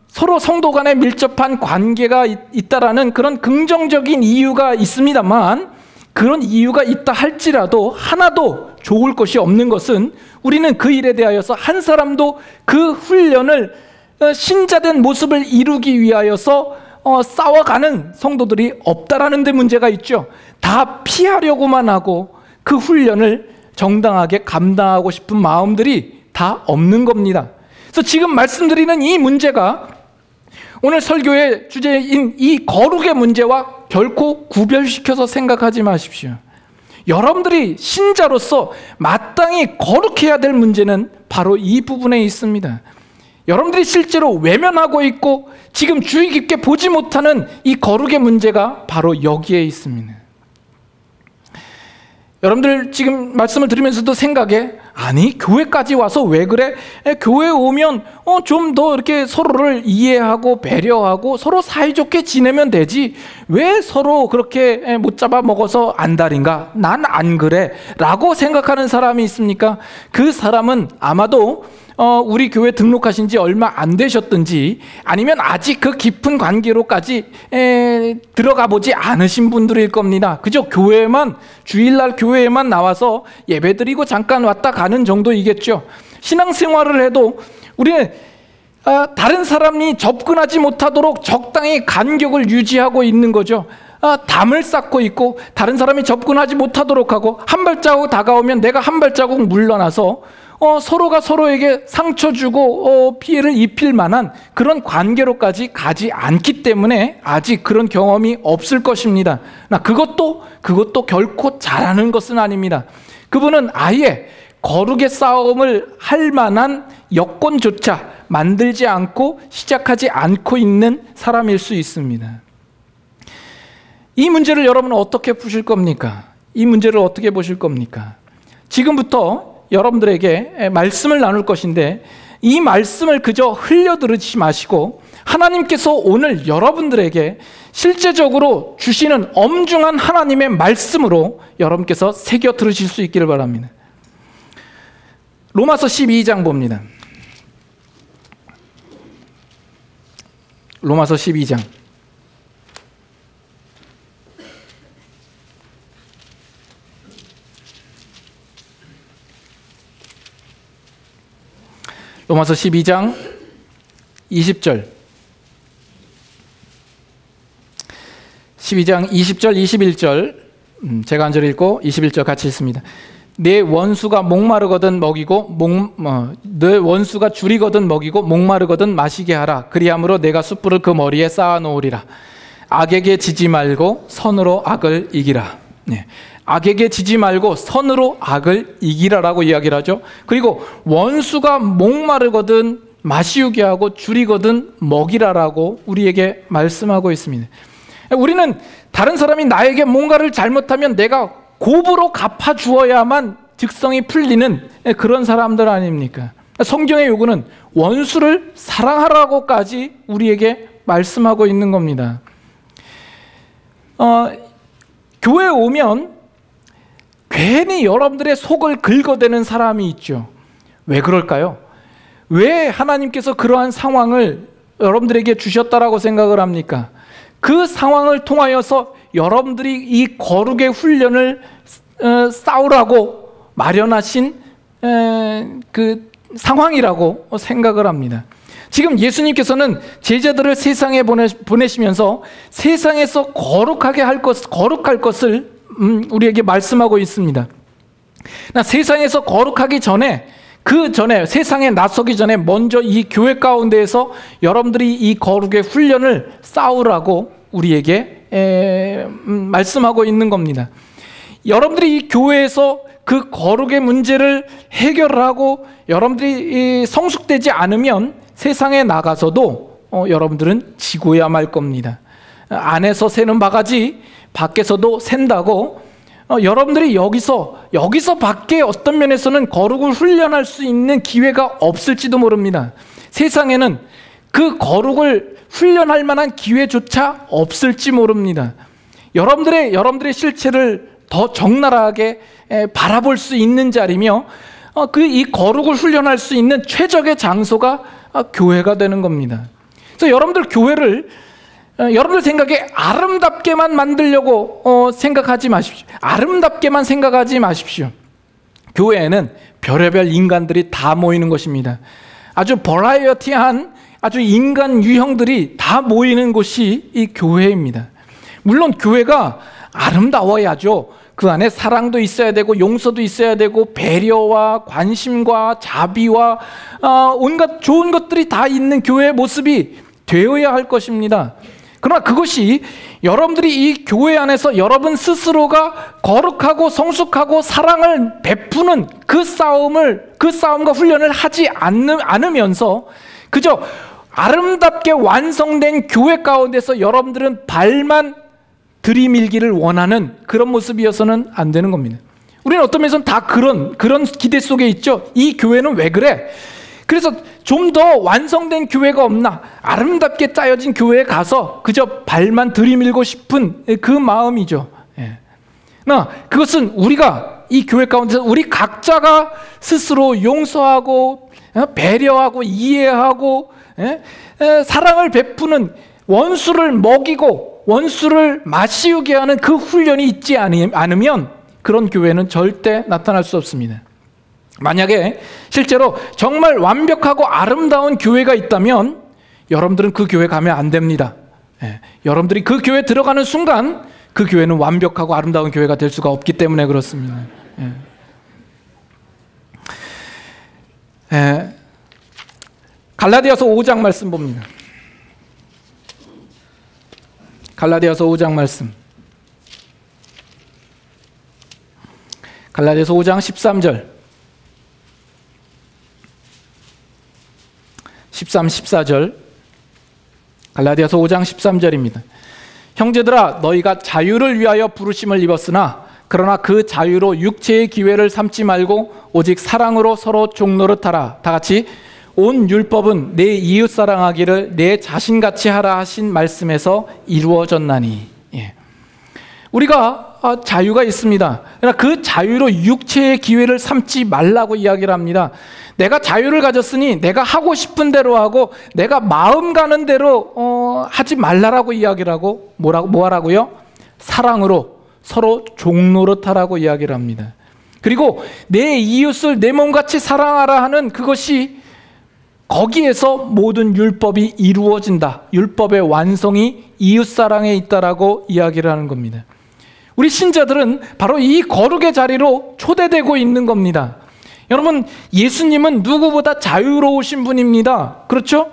서로 성도 간에 밀접한 관계가 있다라는 그런 긍정적인 이유가 있습니다만, 그런 이유가 있다 할지라도 하나도 좋을 것이 없는 것은 우리는 그 일에 대하여서 한 사람도 그 훈련을 신자된 모습을 이루기 위하여서 싸워가는 성도들이 없다라는 데 문제가 있죠. 다 피하려고만 하고 그 훈련을 정당하게 감당하고 싶은 마음들이 다 없는 겁니다. 그래서 지금 말씀드리는 이 문제가 오늘 설교의 주제인 이 거룩의 문제와 결코 구별시켜서 생각하지 마십시오. 여러분들이 신자로서 마땅히 거룩해야 될 문제는 바로 이 부분에 있습니다. 여러분들이 실제로 외면하고 있고 지금 주의 깊게 보지 못하는 이 거룩의 문제가 바로 여기에 있습니다. 여러분들 지금 말씀을 들으면서도 생각해, 아니 교회까지 와서 왜 그래? 교회 오면 좀 더 이렇게 서로를 이해하고 배려하고 서로 사이좋게 지내면 되지, 왜 서로 그렇게 못 잡아 먹어서 안달인가? 난 안 그래 라고 생각하는 사람이 있습니까? 그 사람은 아마도 우리 교회 등록하신 지 얼마 안 되셨든지 아니면 아직 그 깊은 관계로까지 들어가 보지 않으신 분들일 겁니다. 그저 교회만, 주일날 교회에만 나와서 예배드리고 잠깐 왔다 가는 정도이겠죠. 신앙생활을 해도 우리는 다른 사람이 접근하지 못하도록 적당히 간격을 유지하고 있는 거죠. 담을 쌓고 있고 다른 사람이 접근하지 못하도록 하고, 한 발자국 다가오면 내가 한 발자국 물러나서 서로가 서로에게 상처 주고 피해를 입힐 만한 그런 관계로까지 가지 않기 때문에 아직 그런 경험이 없을 것입니다. 그것도 결코 잘하는 것은 아닙니다. 그분은 아예 거룩의 싸움을 할 만한 여건조차 만들지 않고 시작하지 않고 있는 사람일 수 있습니다. 이 문제를 여러분은 어떻게 푸실 겁니까? 이 문제를 어떻게 보실 겁니까? 지금부터 여러분들에게 말씀을 나눌 것인데, 이 말씀을 그저 흘려 들으지 마시고 하나님께서 오늘 여러분들에게 실제적으로 주시는 엄중한 하나님의 말씀으로 여러분께서 새겨 들으실 수 있기를 바랍니다. 로마서 12장 봅니다. 로마서 12장. 로마서 12장 20절. 12장 20절 21절 제가 한 절 읽고 21절 같이 읽습니다. 내 원수가 목마르거든 먹이고 내 원수가 줄이거든 먹이고 목마르거든 마시게 하라. 그리함으로 내가 숯불을 그 머리에 쌓아 놓으리라. 악에게 지지 말고 선으로 악을 이기라. 네. 악에게 지지 말고 선으로 악을 이기라라고 이야기를 하죠. 그리고 원수가 목마르거든 마시우게 하고 줄이거든 먹이라라고 우리에게 말씀하고 있습니다. 우리는 다른 사람이 나에게 뭔가를 잘못하면 내가 곱으로 갚아주어야만 직성이 풀리는 그런 사람들 아닙니까? 성경의 요구는 원수를 사랑하라고까지 우리에게 말씀하고 있는 겁니다. 교회에 오면 괜히 여러분들의 속을 긁어대는 사람이 있죠. 왜 그럴까요? 왜 하나님께서 그러한 상황을 여러분들에게 주셨다라고 생각을 합니까? 그 상황을 통하여서 여러분들이 이 거룩의 훈련을 쌓으라고 마련하신 그 상황이라고 생각을 합니다. 지금 예수님께서는 제자들을 세상에 보내시면서 세상에서 거룩할 것을 우리에게 말씀하고 있습니다. 세상에서 거룩하기 전에, 그 전에, 세상에 나서기 전에 먼저 이 교회 가운데에서 여러분들이 이 거룩의 훈련을 쌓으라고 우리에게 말씀하고 있는 겁니다. 여러분들이 이 교회에서 그 거룩의 문제를 해결하고 여러분들이 성숙되지 않으면 세상에 나가서도 여러분들은 지고야 말 겁니다. 안에서 새는 바가지 밖에서도 샌다고, 여러분들이 여기서 밖에 어떤 면에서는 거룩을 훈련할 수 있는 기회가 없을지도 모릅니다. 세상에는 그 거룩을 훈련할 만한 기회조차 없을지 모릅니다. 여러분들의 실체를 더 적나라하게 바라볼 수 있는 자리며 이 거룩을 훈련할 수 있는 최적의 장소가 교회가 되는 겁니다. 그래서 여러분들 교회를 여러분들 생각에 아름답게만 만들려고 생각하지 마십시오. 아름답게만 생각하지 마십시오. 교회에는 별의별 인간들이 다 모이는 것입니다. 아주 버라이어티한 아주 인간 유형들이 다 모이는 곳이 이 교회입니다. 물론 교회가 아름다워야죠. 그 안에 사랑도 있어야 되고 용서도 있어야 되고 배려와 관심과 자비와 온갖 좋은 것들이 다 있는 교회의 모습이 되어야 할 것입니다. 그러나 그것이 여러분들이 이 교회 안에서 여러분 스스로가 거룩하고 성숙하고 사랑을 베푸는 그 싸움과 훈련을 하지 않으면서 그저 아름답게 완성된 교회 가운데서 여러분들은 발만 들이밀기를 원하는 그런 모습이어서는 안 되는 겁니다. 우리는 어떤 면에서는 다 그런 기대 속에 있죠. 이 교회는 왜 그래? 그래서 좀 더 완성된 교회가 없나? 아름답게 짜여진 교회에 가서 그저 발만 들이밀고 싶은 그 마음이죠. 그러나 그것은 우리가 이 교회 가운데서 우리 각자가 스스로 용서하고 배려하고 이해하고 사랑을 베푸는, 원수를 먹이고 원수를 마시우게 하는 그 훈련이 있지 않으면 그런 교회는 절대 나타날 수 없습니다. 만약에 실제로 정말 완벽하고 아름다운 교회가 있다면 여러분들은 그 교회 가면 안 됩니다. 여러분들이 그 교회 들어가는 순간 그 교회는 완벽하고 아름다운 교회가 될 수가 없기 때문에 그렇습니다. 갈라디아서 5장 말씀 봅니다. 갈라디아서 5장 말씀. 갈라디아서 5장 13절 13, 14절 갈라디아서 5장 13절입니다. 형제들아 너희가 자유를 위하여 부르심을 입었으나 그러나 그 자유로 육체의 기회를 삼지 말고 오직 사랑으로 서로 종노릇하라. 다 같이 온 율법은 내 이웃 사랑하기를 내 자신같이 하라 하신 말씀에서 이루어졌나니. 우리가 자유가 있습니다. 그러나 그 자유로 육체의 기회를 삼지 말라고 이야기를 합니다. 내가 자유를 가졌으니 내가 하고 싶은 대로 하고 내가 마음 가는 대로 하지 말라라고 이야기를 하고 뭐 하라고요? 사랑으로 서로 종노릇하라고 이야기를 합니다. 그리고 내 이웃을 내 몸같이 사랑하라 하는 그것이, 거기에서 모든 율법이 이루어진다. 율법의 완성이 이웃사랑에 있다라고 이야기를 하는 겁니다. 우리 신자들은 바로 이 거룩의 자리로 초대되고 있는 겁니다. 여러분, 예수님은 누구보다 자유로우신 분입니다. 그렇죠?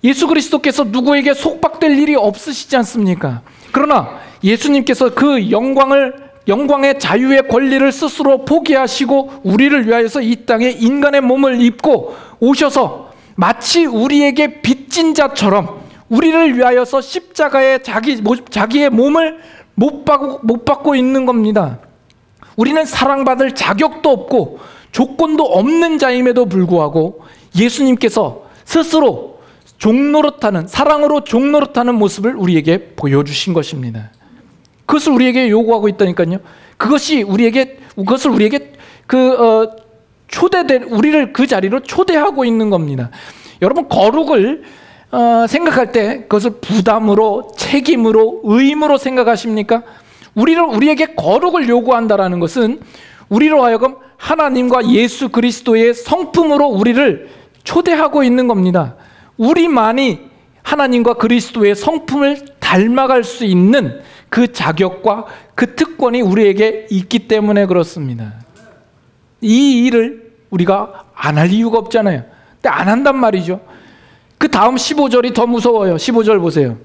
예수 그리스도께서 누구에게 속박될 일이 없으시지 않습니까? 그러나 예수님께서 그 영광의 자유의 권리를 스스로 포기하시고 우리를 위하여서 이 땅에 인간의 몸을 입고 오셔서 마치 우리에게 빚진 자처럼 우리를 위하여서 십자가에 자기의 몸을 못 받고 있는 겁니다. 우리는 사랑받을 자격도 없고 조건도 없는 자임에도 불구하고 예수님께서 스스로 사랑으로 종노릇하는 모습을 우리에게 보여주신 것입니다. 그것을 우리에게 요구하고 있다니까요. 그것을 우리에게 우리를 그 자리로 초대하고 있는 겁니다. 여러분, 거룩을 생각할 때 그것을 부담으로, 책임으로, 의무로 생각하십니까? 우리에게 거룩을 요구한다라는 것은 우리로 하여금 하나님과 예수 그리스도의 성품으로 우리를 초대하고 있는 겁니다. 우리만이 하나님과 그리스도의 성품을 닮아갈 수 있는 그 자격과 그 특권이 우리에게 있기 때문에 그렇습니다. 이 일을 우리가 안 할 이유가 없잖아요. 근데 안 한단 말이죠. 그 다음 15절이 더 무서워요. 15절 보세요.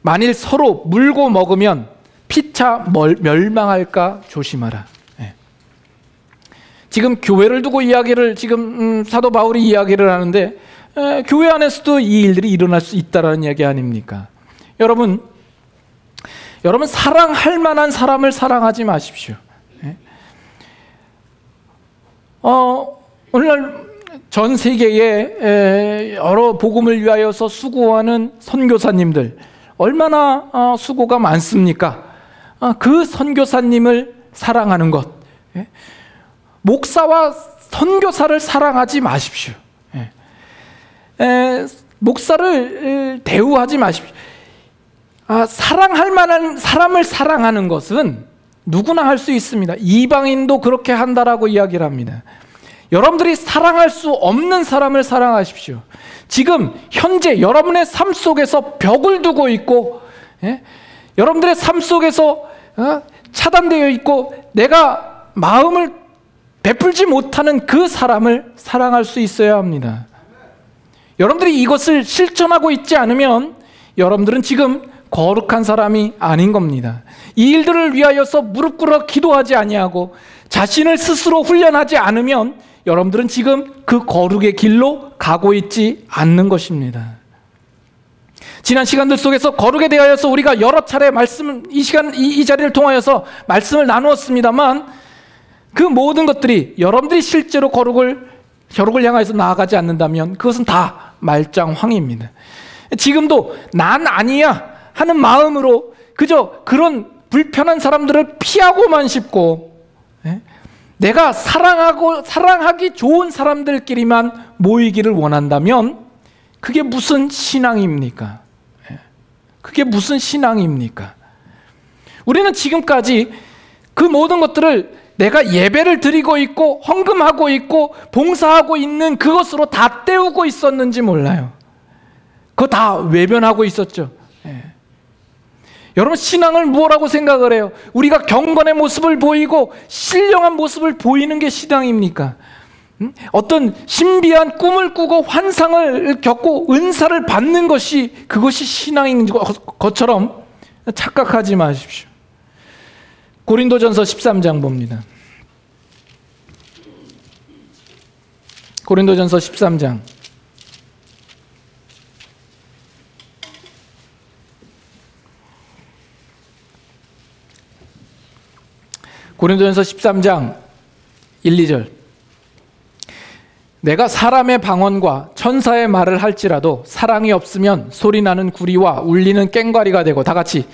만일 서로 물고 먹으면 피차 멸망할까 조심하라. 네. 지금 교회를 두고 이야기를 지금 사도 바울이 이야기를 하는데 교회 안에서도 이 일들이 일어날 수 있다라는 이야기 아닙니까? 여러분 사랑할 만한 사람을 사랑하지 마십시오. 네. 오늘날 전 세계에 여러 복음을 위하여서 수고하는 선교사님들 얼마나 수고가 많습니까? 그 선교사님을 사랑하는 것, 목사와 선교사를 사랑하지 마십시오. 목사를 대우하지 마십시오. 사랑할 만한 사람을 사랑하는 것은 누구나 할 수 있습니다. 이방인도 그렇게 한다라고 이야기를 합니다. 여러분들이 사랑할 수 없는 사람을 사랑하십시오. 지금 현재 여러분의 삶 속에서 벽을 두고 있고, 여러분들의 삶 속에서 차단되어 있고 내가 마음을 베풀지 못하는 그 사람을 사랑할 수 있어야 합니다. 여러분들이 이것을 실천하고 있지 않으면 여러분들은 지금 거룩한 사람이 아닌 겁니다. 이 일들을 위하여서 무릎 꿇어 기도하지 아니하고 자신을 스스로 훈련하지 않으면 여러분들은 지금 그 거룩의 길로 가고 있지 않는 것입니다. 지난 시간들 속에서 거룩에 대하여서 우리가 여러 차례 이 자리를 통하여서 말씀을 나누었습니다만 그 모든 것들이 여러분들이 실제로 거룩을 향하여서 나아가지 않는다면 그것은 다 말짱황입니다. 지금도 난 아니야 하는 마음으로 그저 그런 불편한 사람들을 피하고만 싶고 내가 사랑하기 좋은 사람들끼리만 모이기를 원한다면 그게 무슨 신앙입니까? 그게 무슨 신앙입니까? 우리는 지금까지 그 모든 것들을 내가 예배를 드리고 있고 헌금하고 있고 봉사하고 있는 그것으로 다 때우고 있었는지 몰라요. 그거 다 외면하고 있었죠. 여러분 신앙을 뭐라고 생각을 해요? 우리가 경건의 모습을 보이고 신령한 모습을 보이는 게 신앙입니까? 어떤 신비한 꿈을 꾸고 환상을 겪고 은사를 받는 것이 그것이 신앙인 것처럼 착각하지 마십시오. 고린도전서 13장 봅니다. 고린도전서 13장 고린도전서 13장 1, 2절 내가 사람의 방언과 천사의 말을 할지라도 사랑이 없으면 소리나는 구리와 울리는 꽹과리가 되고 다 같이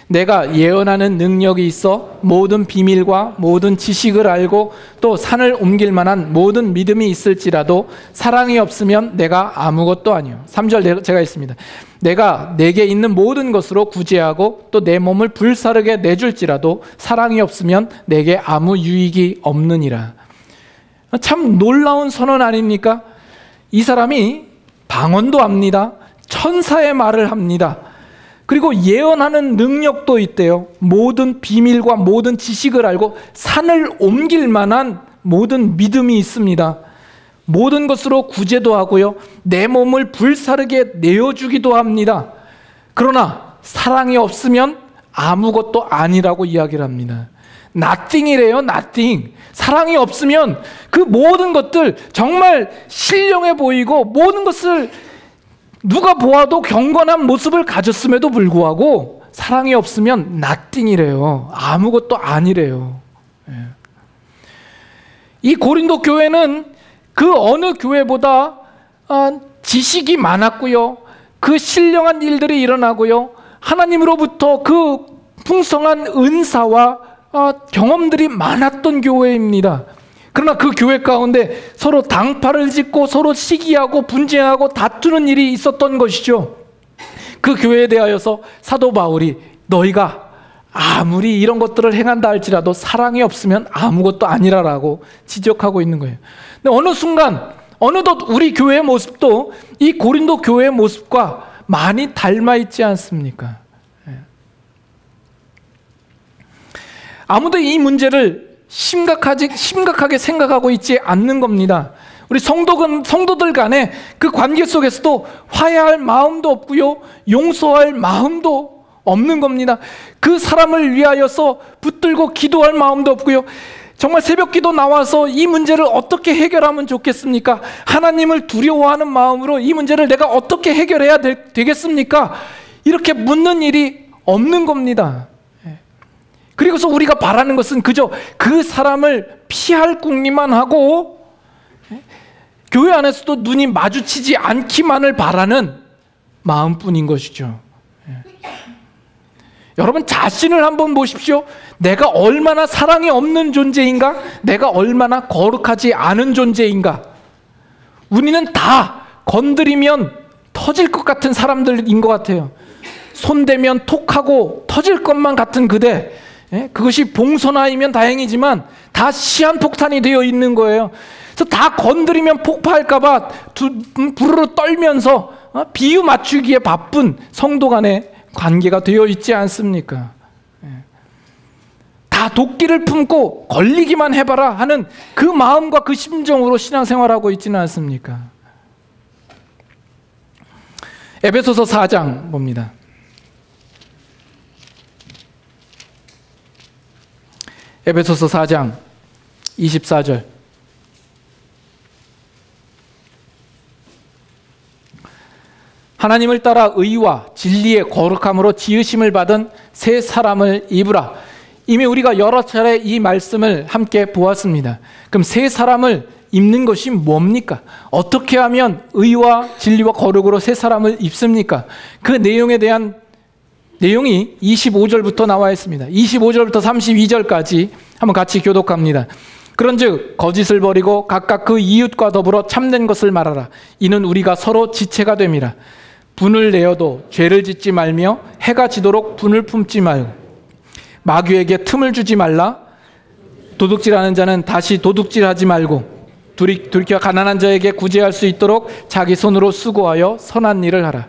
내가 예언하는 능력이 있어 모든 비밀과 모든 지식을 알고 또 산을 옮길 만한 모든 믿음이 있을지라도 사랑이 없으면 내가 아무것도 아니요. 3절 제가 있습니다. 내가 내게 있는 모든 것으로 구제하고 또 내 몸을 불사르게 내줄지라도 사랑이 없으면 내게 아무 유익이 없느니라. 참 놀라운 선언 아닙니까? 이 사람이 방언도 합니다. 천사의 말을 합니다. 그리고 예언하는 능력도 있대요. 모든 비밀과 모든 지식을 알고 산을 옮길 만한 모든 믿음이 있습니다. 모든 것으로 구제도 하고요. 내 몸을 불사르게 내어주기도 합니다. 그러나 사랑이 없으면 아무것도 아니라고 이야기를 합니다. nothing이래요. nothing. 사랑이 없으면 그 모든 것들 정말 신령해 보이고 모든 것을 누가 보아도 경건한 모습을 가졌음에도 불구하고 사랑이 없으면 nothing이래요. 아무것도 아니래요. 이 고린도 교회는 그 어느 교회보다 지식이 많았고요. 그 신령한 일들이 일어나고요. 하나님으로부터 그 풍성한 은사와 경험들이 많았던 교회입니다. 그러나 그 교회 가운데 서로 당파를 짓고 서로 시기하고 분쟁하고 다투는 일이 있었던 것이죠. 그 교회에 대하여서 사도 바울이 너희가 아무리 이런 것들을 행한다 할지라도 사랑이 없으면 아무것도 아니라라고 지적하고 있는 거예요. 근데 어느 순간 어느덧 우리 교회의 모습도 이 고린도 교회의 모습과 많이 닮아 있지 않습니까? 아무도 이 문제를 심각하게 생각하고 있지 않는 겁니다. 우리 성도들 간에 그 관계 속에서도 화해할 마음도 없고요, 용서할 마음도 없는 겁니다. 그 사람을 위하여서 붙들고 기도할 마음도 없고요, 정말 새벽기도 나와서 이 문제를 어떻게 해결하면 좋겠습니까? 하나님을 두려워하는 마음으로 이 문제를 내가 어떻게 해결해야 되겠습니까? 이렇게 묻는 일이 없는 겁니다. 그리고서 우리가 바라는 것은 그저 그 사람을 피할 궁리만 하고 교회 안에서도 눈이 마주치지 않기만을 바라는 마음뿐인 것이죠. 여러분 자신을 한번 보십시오. 내가 얼마나 사랑이 없는 존재인가? 내가 얼마나 거룩하지 않은 존재인가? 우리는 다 건드리면 터질 것 같은 사람들인 것 같아요. 손대면 톡하고 터질 것만 같은 그대, 그것이 봉선화이면 다행이지만 다 시한폭탄이 되어 있는 거예요. 그래서 다 건드리면 폭파할까 봐 부르르 떨면서 비유 맞추기에 바쁜 성도 간의 관계가 되어 있지 않습니까? 다 도끼를 품고 걸리기만 해봐라 하는 그 마음과 그 심정으로 신앙생활하고 있지는 않습니까? 에베소서 4장 봅니다. 에베소서 4장 24절. 하나님을 따라 의와 진리의 거룩함으로 지으심을 받은 새 사람을 입으라. 이미 우리가 여러 차례 이 말씀을 함께 보았습니다. 그럼 새 사람을 입는 것이 뭡니까? 어떻게 하면 의와 진리와 거룩으로 새 사람을 입습니까? 그 내용에 대한 내용이 25절부터 나와 있습니다. 25절부터 32절까지 한번 같이 교독합니다. 그런즉 거짓을 버리고 각각 그 이웃과 더불어 참된 것을 말하라. 이는 우리가 서로 지체가 됨이라. 분을 내어도 죄를 짓지 말며 해가 지도록 분을 품지 말고 마귀에게 틈을 주지 말라. 도둑질하는 자는 다시 도둑질하지 말고 돌이켜 가난한 자에게 구제할 수 있도록 자기 손으로 수고하여 선한 일을 하라.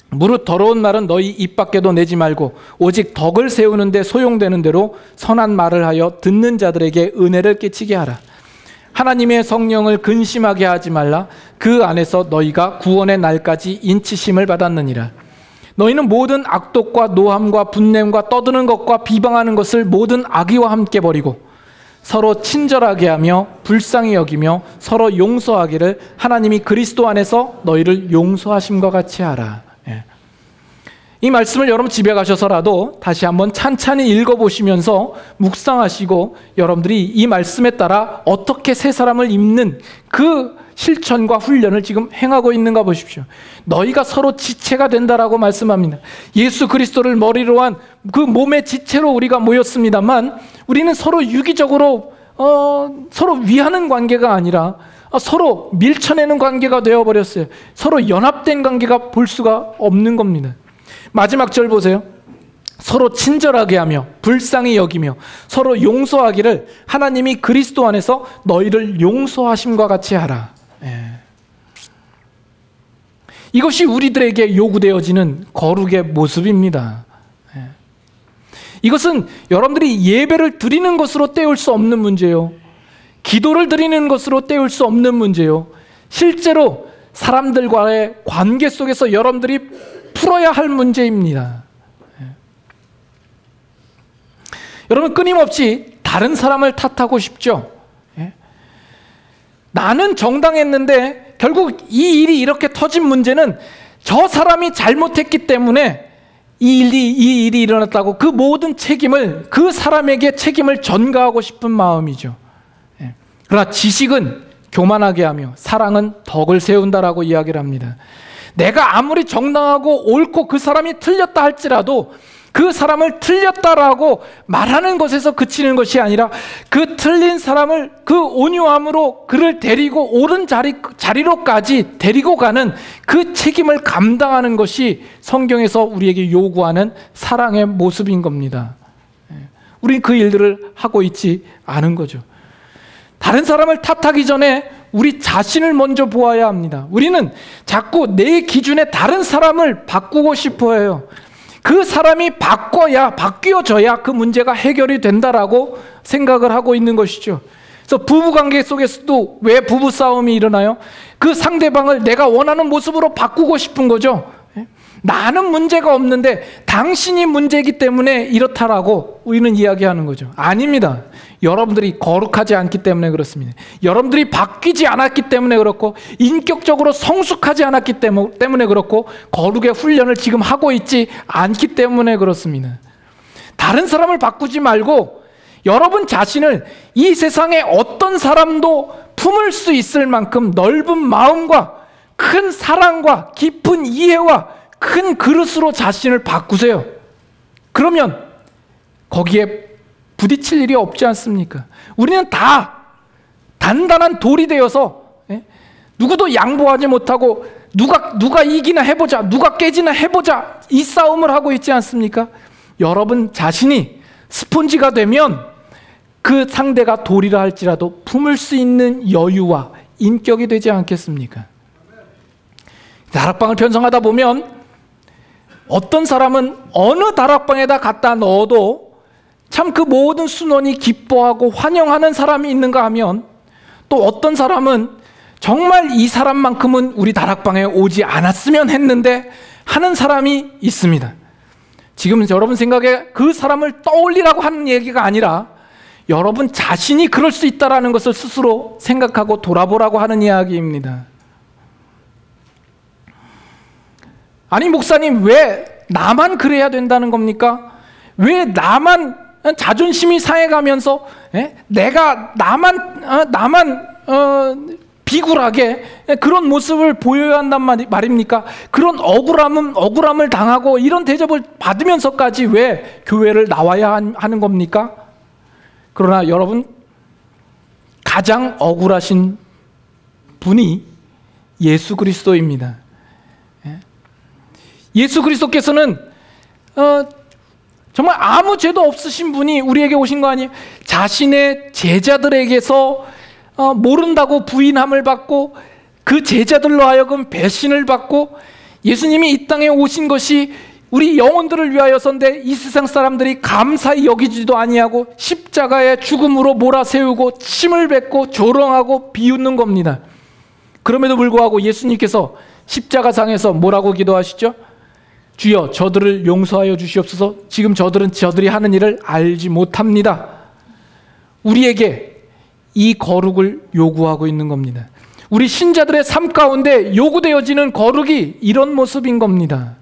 무릇 더러운 말은 너희 입 밖에도 내지 말고 오직 덕을 세우는 데 소용되는 대로 선한 말을 하여 듣는 자들에게 은혜를 끼치게 하라. 하나님의 성령을 근심하게 하지 말라. 그 안에서 너희가 구원의 날까지 인치심을 받았느니라. 너희는 모든 악독과 노함과 분냄과 떠드는 것과 비방하는 것을 모든 악의와 함께 버리고 서로 친절하게 하며 불쌍히 여기며 서로 용서하기를 하나님이 그리스도 안에서 너희를 용서하심과 같이 하라. 이 말씀을 여러분 집에 가셔서라도 다시 한번 찬찬히 읽어보시면서 묵상하시고 여러분들이 이 말씀에 따라 어떻게 새 사람을 입는 그 실천과 훈련을 지금 행하고 있는가 보십시오. 너희가 서로 지체가 된다라고 말씀합니다. 예수 그리스도를 머리로 한 그 몸의 지체로 우리가 모였습니다만 우리는 서로 유기적으로 서로 위하는 관계가 아니라 서로 밀쳐내는 관계가 되어버렸어요. 서로 연합된 관계가 볼 수가 없는 겁니다. 마지막 절 보세요. 서로 친절하게 하며 불쌍히 여기며 서로 용서하기를 하나님이 그리스도 안에서 너희를 용서하심과 같이 하라. 이것이 우리들에게 요구되어지는 거룩의 모습입니다. 이것은 여러분들이 예배를 드리는 것으로 때울 수 없는 문제요, 기도를 드리는 것으로 때울 수 없는 문제요, 실제로 사람들과의 관계 속에서 여러분들이 풀어야 할 문제입니다. 여러분 끊임없이 다른 사람을 탓하고 싶죠? 나는 정당했는데 결국 이 일이 이렇게 터진 문제는 저 사람이 잘못했기 때문에 이 일이 일어났다고 그 모든 책임을 그 사람에게 책임을 전가하고 싶은 마음이죠. 그러나 지식은 교만하게 하며 사랑은 덕을 세운다라고 이야기를 합니다. 내가 아무리 정당하고 옳고 그 사람이 틀렸다 할지라도 그 사람을 틀렸다라고 말하는 것에서 그치는 것이 아니라 그 틀린 사람을 그 온유함으로 그를 데리고 옳은 자리로까지 데리고 가는 그 책임을 감당하는 것이 성경에서 우리에게 요구하는 사랑의 모습인 겁니다. 우리는 그 일들을 하고 있지 않은 거죠. 다른 사람을 탓하기 전에 우리 자신을 먼저 보아야 합니다. 우리는 자꾸 내 기준에 다른 사람을 바꾸고 싶어 해요. 그 사람이 바뀌어져야 그 문제가 해결이 된다라고 생각을 하고 있는 것이죠. 그래서 부부관계 속에서도 왜 부부싸움이 일어나요? 그 상대방을 내가 원하는 모습으로 바꾸고 싶은 거죠. 나는 문제가 없는데 당신이 문제이기 때문에 이렇다라고 우리는 이야기하는 거죠. 아닙니다. 여러분들이 거룩하지 않기 때문에 그렇습니다. 여러분들이 바뀌지 않았기 때문에 그렇고, 인격적으로 성숙하지 않았기 때문에 그렇고, 거룩의 훈련을 지금 하고 있지 않기 때문에 그렇습니다. 다른 사람을 바꾸지 말고 여러분 자신을 이 세상의 어떤 사람도 품을 수 있을 만큼 넓은 마음과 큰 사랑과 깊은 이해와 큰 그릇으로 자신을 바꾸세요. 그러면 거기에 부딪힐 일이 없지 않습니까? 우리는 다 단단한 돌이 되어서 누구도 양보하지 못하고 누가 이기나 해보자, 누가 깨지나 해보자, 이 싸움을 하고 있지 않습니까? 여러분 자신이 스폰지가 되면 그 상대가 돌이라 할지라도 품을 수 있는 여유와 인격이 되지 않겠습니까? 다락방을 편성하다 보면 어떤 사람은 어느 다락방에다 갖다 넣어도 참 그 모든 순원이 기뻐하고 환영하는 사람이 있는가 하면, 또 어떤 사람은 정말 이 사람만큼은 우리 다락방에 오지 않았으면 했는데 하는 사람이 있습니다. 지금 여러분 생각에 그 사람을 떠올리라고 하는 얘기가 아니라 여러분 자신이 그럴 수 있다는 것을 스스로 생각하고 돌아보라고 하는 이야기입니다. 아니 목사님, 왜 나만 그래야 된다는 겁니까? 왜 나만 자존심이 상해가면서 내가 나만 비굴하게 그런 모습을 보여야 한단 말입니까? 그런 억울함을 당하고 이런 대접을 받으면서까지 왜 교회를 나와야 하는 겁니까? 그러나 여러분, 가장 억울하신 분이 예수 그리스도입니다. 예수 그리스도께서는 정말 아무 죄도 없으신 분이 우리에게 오신 거 아니에요? 자신의 제자들에게서 모른다고 부인함을 받고, 그 제자들로 하여금 배신을 받고, 예수님이 이 땅에 오신 것이 우리 영혼들을 위하여서인데 이 세상 사람들이 감사히 여기지도 아니하고 십자가의 죽음으로 몰아세우고 침을 뱉고 조롱하고 비웃는 겁니다. 그럼에도 불구하고 예수님께서 십자가상에서 뭐라고 기도하시죠? 주여, 저들을 용서하여 주시옵소서. 지금 저들이 하는 일을 알지 못합니다. 우리에게 이 거룩을 요구하고 있는 겁니다. 우리 신자들의 삶 가운데 요구되어지는 거룩이 이런 모습인 겁니다.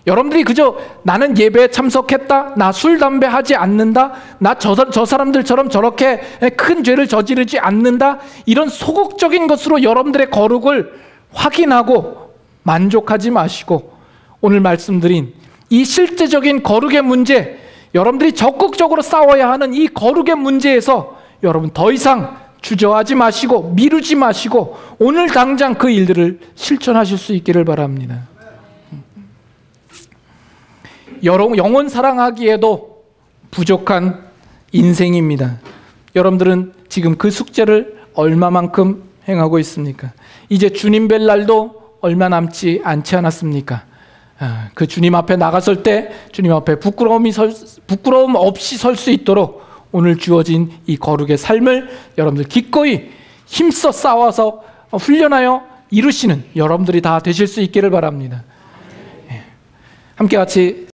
여러분들이 그저 나는 예배에 참석했다, 나 술, 담배 하지 않는다, 나 저 사람들처럼 저렇게 큰 죄를 저지르지 않는다, 이런 소극적인 것으로 여러분들의 거룩을 확인하고 만족하지 마시고, 오늘 말씀드린 이 실제적인 거룩의 문제, 여러분들이 적극적으로 싸워야 하는 이 거룩의 문제에서 여러분 더 이상 주저하지 마시고 미루지 마시고 오늘 당장 그 일들을 실천하실 수 있기를 바랍니다. 영혼 사랑하기에도 부족한 인생입니다. 여러분들은 지금 그 숙제를 얼마만큼 행하고 있습니까? 이제 주님 뵐 날도 얼마 남지 않지 않았습니까? 그 주님 앞에 나갔을 때 주님 앞에 부끄러움 없이 설 수 있도록 오늘 주어진 이 거룩의 삶을 여러분들 기꺼이 힘써 싸워서 훈련하여 이루시는 여러분들이 다 되실 수 있기를 바랍니다. 함께 같이